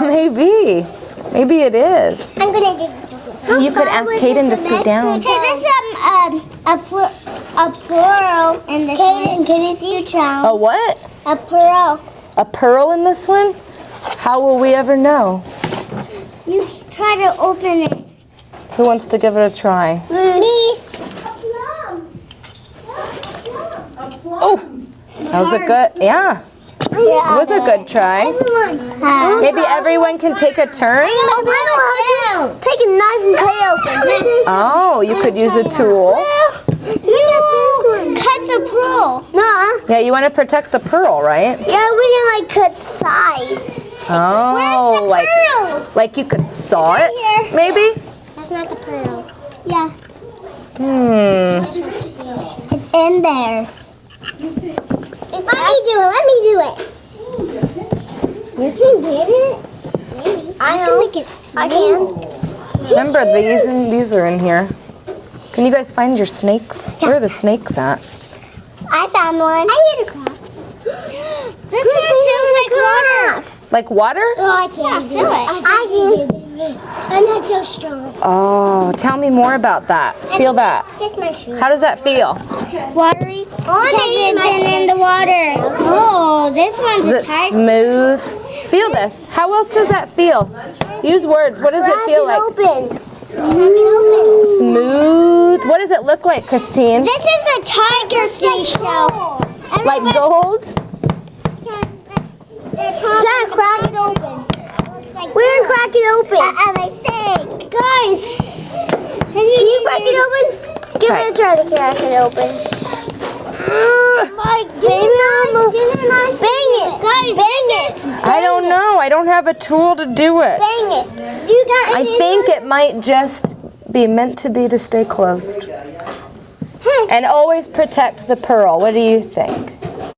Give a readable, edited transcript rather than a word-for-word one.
Maybe. Maybe it is. I'm gonna dig. You could ask Kaden to scoot down. Hey, there's a pearl in this one. Kaden, can you see your child? A what? A pearl. A pearl in this one? How will we ever know? You try to open it. Who wants to give it a try? Me. Oh, that was a good, yeah. It was a good try. Maybe everyone can take a turn? Take a knife and cut it open. Oh, you could use a tool. Cut the pearl. No. Yeah, you want to protect the pearl, right? Yeah, we can like cut sides. Oh, like you could saw it, maybe? That's not the pearl. Yeah. It's in there. Let me do it. You can get it? Maybe. I can make it snake. I can. Remember, these are in here. Can you guys find your snakes? Where are the snakes at? I found one. I hear the crab. This one feels like water. Like water? Oh, I can't feel it. I can. I'm not so strong. Oh, tell me more about that. Feel that. Just my shoe. How does that feel? Watery? Oh, because it's been in the water. Oh, this one's Is it smooth? Feel this. How else does that feel? Use words. What does it feel like? Open. Smooth. What does it look like, Christine? This is a tiger seashell. Like gold? Not crack it open. We're gonna crack it open. My steak. Guys, can you crack it open? Give it a try to crack it open. Bang it. Guys, bang it. I don't know. I don't have a tool to do it. Bang it. You got I think it might just be meant to be to stay closed. And always protect the pearl. What do you think?